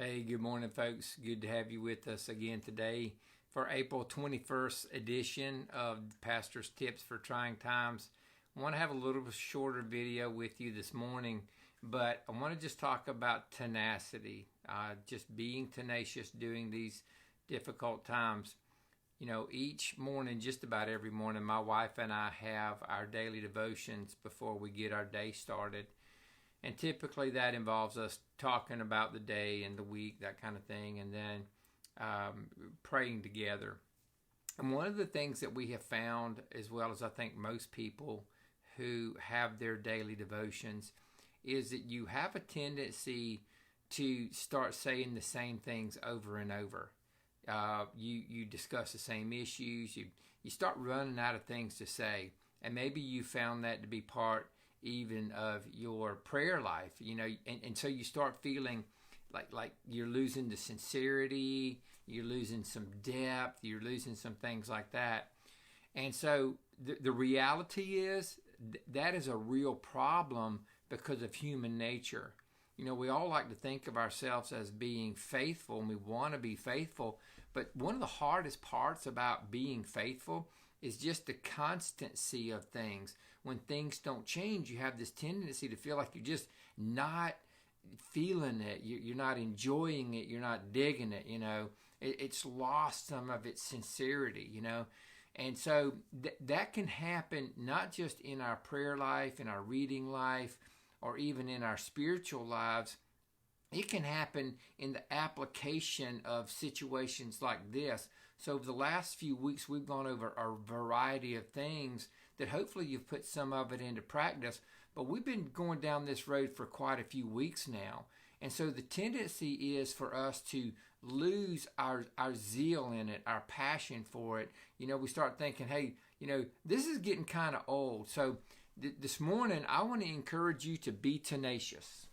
Hey, good morning, folks. Good to have you with us again today for April 21st edition of Pastor's Tips for Trying Times. I want to have a little bit shorter video with you this morning, but I want to just talk about tenacity, just being tenacious during these difficult times. You know, each morning, just about every morning, my wife and I have our daily devotions before we get our day started. And typically that involves us talking about the day and the week, that kind of thing, and then praying together. And one of the things that we have found, as well as I think most people who have their daily devotions, is that you have a tendency to start saying the same things over and over. You discuss the same issues. You start running out of things to say. And maybe you found that to be part even of your prayer life, and so you start feeling like you're losing the sincerity, you're losing some depth, you're losing some things like that. And so the reality is that is a real problem because of human nature. We all like to think of ourselves as being faithful, and we want to be faithful, but one of the hardest parts about being faithful is just the constancy of things. When things don't change, you have this tendency to feel like you're just not feeling it. You're not enjoying it. You're not digging it. It's lost some of its sincerity. And so that can happen not just in our prayer life, in our reading life, or even in our spiritual lives. It can happen in the application of situations like this. So over the last few weeks, we've gone over a variety of things that hopefully you've put some of it into practice. But we've been going down this road for quite a few weeks now. And so the tendency is for us to lose our zeal in it, our passion for it. We start thinking, hey, this is getting kind of old. So this morning, I want to encourage you to be tenacious.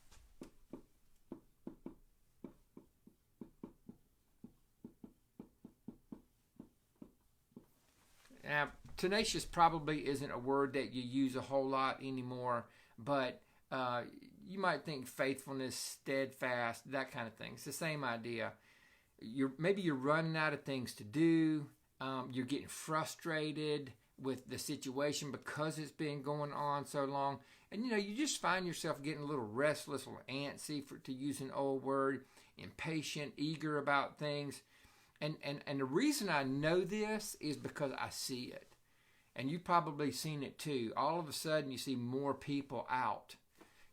Now, tenacious probably isn't a word that you use a whole lot anymore, but you might think faithfulness, steadfast, that kind of thing. It's the same idea. Maybe you're running out of things to do. You're getting frustrated with the situation because it's been going on so long. And, you just find yourself getting a little restless, a little antsy, to use an old word, impatient, eager about things. And the reason I know this is because I see it. And you've probably seen it too. All of a sudden you see more people out.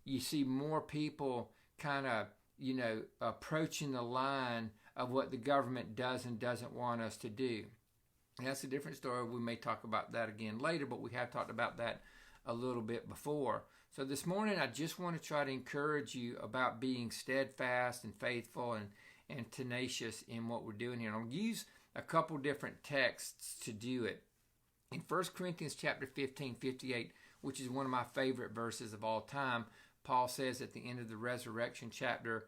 You see more people kind of, approaching the line of what the government does and doesn't want us to do. And that's a different story. We may talk about that again later, but we have talked about that a little bit before. So this morning I just want to try to encourage you about being steadfast and faithful and tenacious in what we're doing here. And I'll use a couple different texts to do it. In 1 Corinthians chapter 15:58, which is one of my favorite verses of all time, Paul says at the end of the resurrection chapter,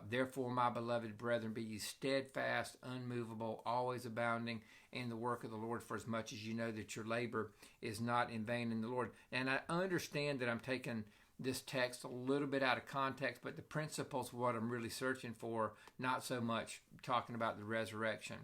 therefore, my beloved brethren, be ye steadfast, unmovable, always abounding in the work of the Lord, for as much as you know that your labor is not in vain in the Lord. And I understand that I'm taking this text a little bit out of context, but the principle's what I'm really searching for, not so much talking about the resurrection.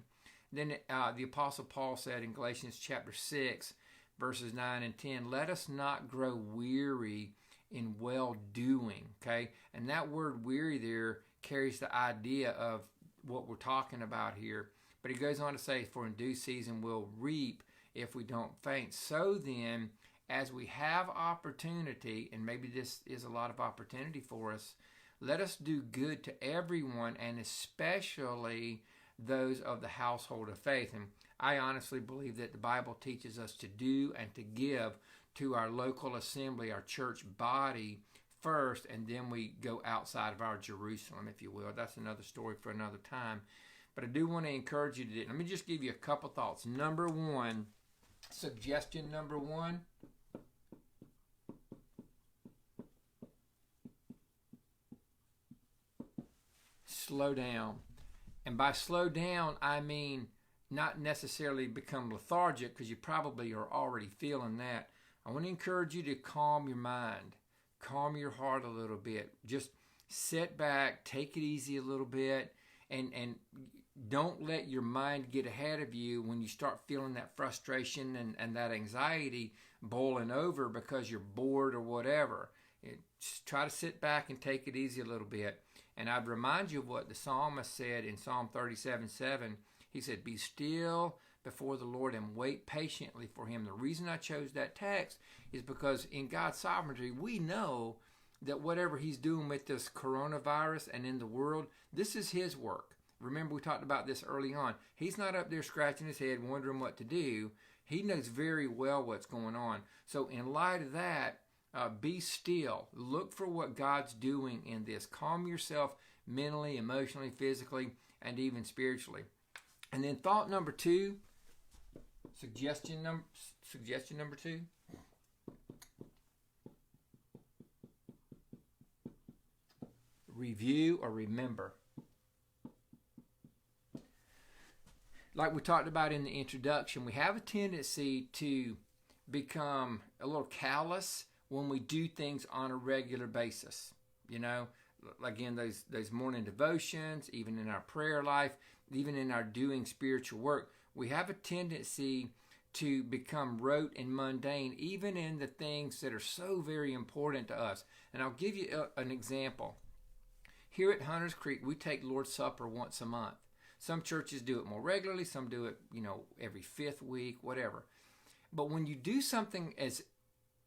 Then the Apostle Paul said in Galatians chapter 6, verses 9 and 10, let us not grow weary in well-doing, okay? And that word weary there carries the idea of what we're talking about here. But he goes on to say, for in due season we'll reap if we don't faint. So then, as we have opportunity, and maybe this is a lot of opportunity for us, let us do good to everyone, and especially those of the household of faith. And I honestly believe that the Bible teaches us to do and to give to our local assembly, our church body first, and then we go outside of our Jerusalem, if you will. That's another story for another time. But I do want to encourage you to do it. Let me just give you a couple thoughts. Number one, suggestion number one, slow down. And by slow down, I mean not necessarily become lethargic, because you probably are already feeling that. I want to encourage you to calm your mind, calm your heart a little bit. Just sit back, take it easy a little bit, and don't let your mind get ahead of you when you start feeling that frustration and that anxiety boiling over because you're bored or whatever. Just try to sit back and take it easy a little bit. And I'd remind you of what the psalmist said in Psalm 37:7. He said, "Be still before the Lord and wait patiently for him." The reason I chose that text is because in God's sovereignty, we know that whatever he's doing with this coronavirus and in the world, this is his work. Remember, we talked about this early on. He's not up there scratching his head wondering what to do. He knows very well what's going on. So in light of that, be still. Look for what God's doing in this. Calm yourself mentally, emotionally, physically, and even spiritually. And then thought number 2, suggestion number 2. Review or remember. Like we talked about in the introduction, we have a tendency to become a little callous when we do things on a regular basis. You know, again, those morning devotions, even in our prayer life, even in our doing spiritual work, we have a tendency to become rote and mundane, even in the things that are so very important to us. And I'll give you an example. Here at Hunters Creek, we take Lord's Supper once a month. Some churches do it more regularly, some do it, every 5th week, whatever. But when you do something as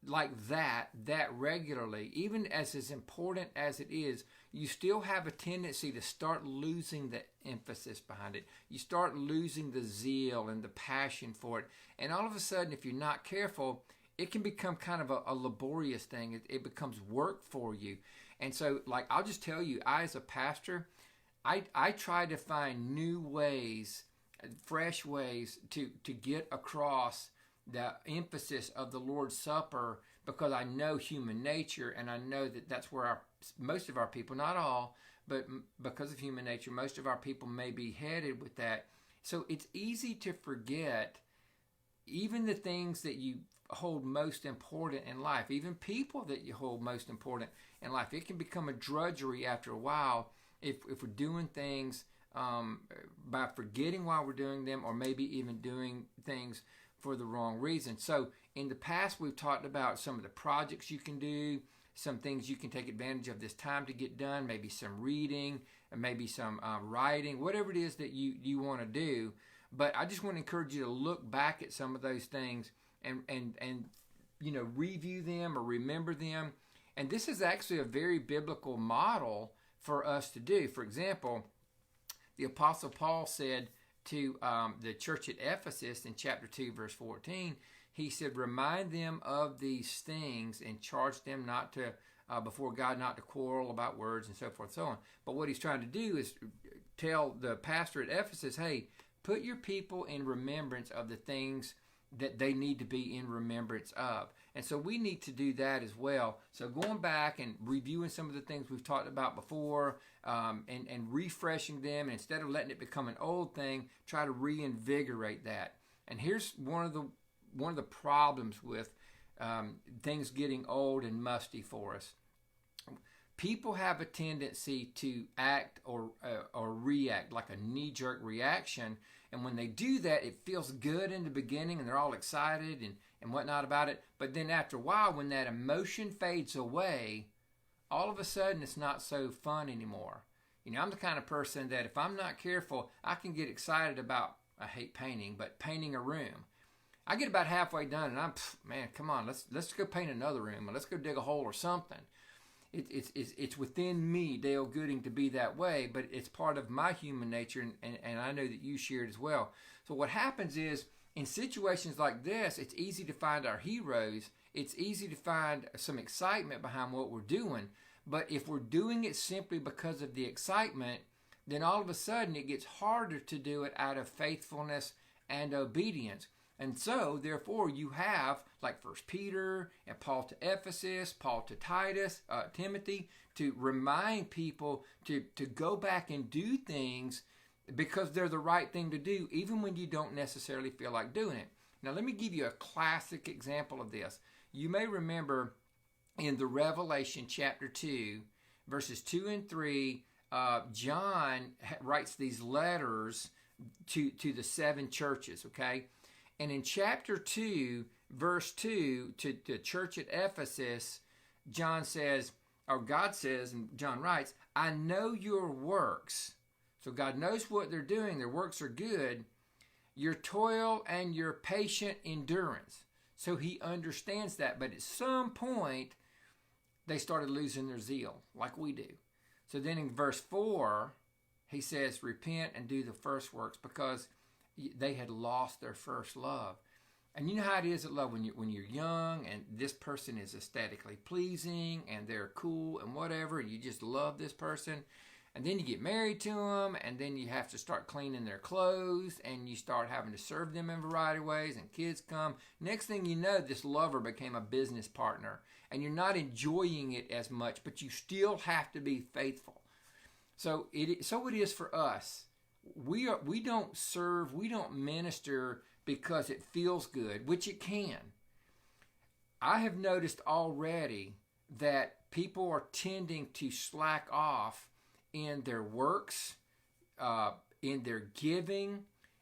like that regularly, even as important as it is, you still have a tendency to start losing the emphasis behind it. You start losing the zeal and the passion for it. And all of a sudden, if you're not careful, it can become kind of a laborious thing. It becomes work for you. And so, I'll just tell you, I as a pastor, I try to find new ways, fresh ways to get across the emphasis of the Lord's Supper, because I know human nature, and I know that that's where most of our people, not all, but because of human nature, most of our people may be headed with that. So it's easy to forget even the things that you hold most important in life, even people that you hold most important in life. It can become a drudgery after a while if we're doing things by forgetting why we're doing them, or maybe even doing things for the wrong reason. So in the past, we've talked about some of the projects you can do, some things you can take advantage of this time to get done, maybe some reading, and maybe some writing, whatever it is that you want to do. But I just want to encourage you to look back at some of those things and review them or remember them. And this is actually a very biblical model for us to do. For example, the Apostle Paul said to the church at Ephesus in chapter 2, verse 14, he said, "Remind them of these things and charge them not to, before God, not to quarrel about words," and so forth and so on. But what he's trying to do is tell the pastor at Ephesus, hey, put your people in remembrance of the things that they need to be in remembrance of. And so we need to do that as well. So going back and reviewing some of the things we've talked about before, and refreshing them, and instead of letting it become an old thing, try to reinvigorate that. And here's one of the problems with things getting old and musty for us. People have a tendency to act or react like a knee-jerk reaction. And when they do that, it feels good in the beginning and they're all excited and whatnot about it. But then after a while, when that emotion fades away, all of a sudden it's not so fun anymore. I'm the kind of person that if I'm not careful, I can get excited about, I hate painting, but painting a room. I get about halfway done and man, come on, let's go paint another room, or let's go dig a hole or something. It's within me, Dale Gooding, to be that way, but it's part of my human nature, and I know that you share it as well. So what happens is, in situations like this, it's easy to find our heroes. It's easy to find some excitement behind what we're doing. But if we're doing it simply because of the excitement, then all of a sudden it gets harder to do it out of faithfulness and obedience. And so, therefore, you have, like 1 Peter and Paul to Ephesus, Paul to Titus, Timothy, to remind people to go back and do things because they're the right thing to do, even when you don't necessarily feel like doing it. Now, let me give you a classic example of this. You may remember in the Revelation chapter 2, verses 2 and 3, John writes these letters to the 7 churches, okay? And in chapter 2, verse 2, to the church at Ephesus, John says, or God says, and John writes, I know your works. So God knows what they're doing. Their works are good. Your toil and your patient endurance. So he understands that. But at some point, they started losing their zeal, like we do. So then in verse 4, he says, repent and do the first works, because they had lost their first love. And you know how it is at love when you're young and this person is aesthetically pleasing and they're cool and whatever, and you just love this person. And then you get married to them, and then you have to start cleaning their clothes, and you start having to serve them in a variety of ways, and kids come. Next thing you know, this lover became a business partner, and you're not enjoying it as much, but you still have to be faithful. So it is for us. We don't serve, we don't minister because it feels good, which it can. I have noticed already that people are tending to slack off in their works, in their giving,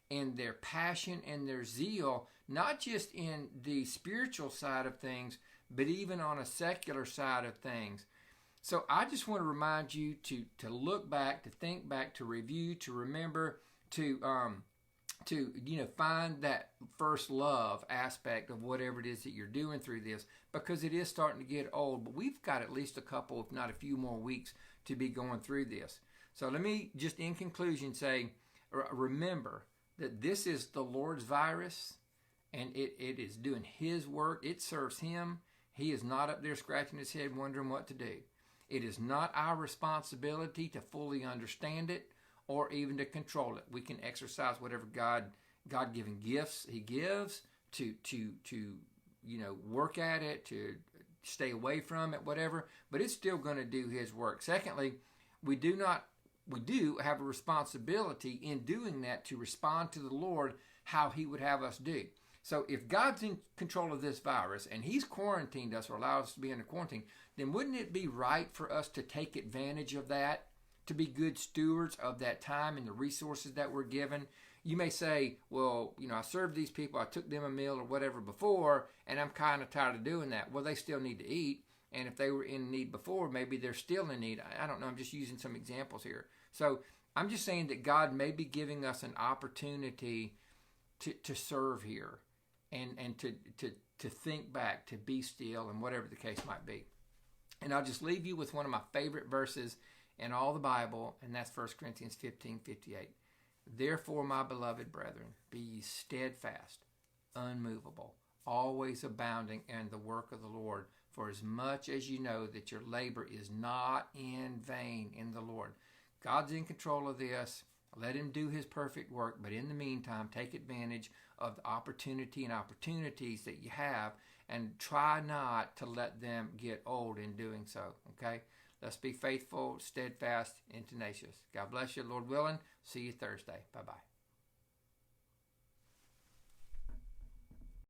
in their passion, and their zeal, not just in the spiritual side of things, but even on a secular side of things. So I just want to remind you to look back, to think back, to review, to remember, to find that first love aspect of whatever it is that you're doing through this, because it is starting to get old. But we've got at least a couple, if not a few more weeks to be going through this. So let me just in conclusion say, remember that this is the Lord's virus, and it is doing His work. It serves Him. He is not up there scratching his head wondering what to do. It is not our responsibility to fully understand it or even to control it. We can exercise whatever God-given gifts He gives to work at it, to stay away from it, whatever, but it's still going to do His work. Secondly, we do have a responsibility in doing that to respond to the Lord how He would have us do. So if God's in control of this virus and He's quarantined us or allowed us to be under quarantine, then wouldn't it be right for us to take advantage of that, to be good stewards of that time and the resources that we're given? You may say, well, I served these people, I took them a meal or whatever before, and I'm kind of tired of doing that. Well, they still need to eat, and if they were in need before, maybe they're still in need. I don't know, I'm just using some examples here. So I'm just saying that God may be giving us an opportunity to serve here and to think back, to be still, and whatever the case might be. And I'll just leave you with one of my favorite verses in all the Bible, and that's 1 Corinthians 15:58. Therefore, my beloved brethren, be ye steadfast, unmovable, always abounding in the work of the Lord, for as much as you know that your labor is not in vain in the Lord. God's in control of this. Let Him do His perfect work, but in the meantime, take advantage of the opportunity and opportunities that you have, and try not to let them get old in doing so, okay? Let's be faithful, steadfast, and tenacious. God bless you, Lord willing. See you Thursday. Bye-bye.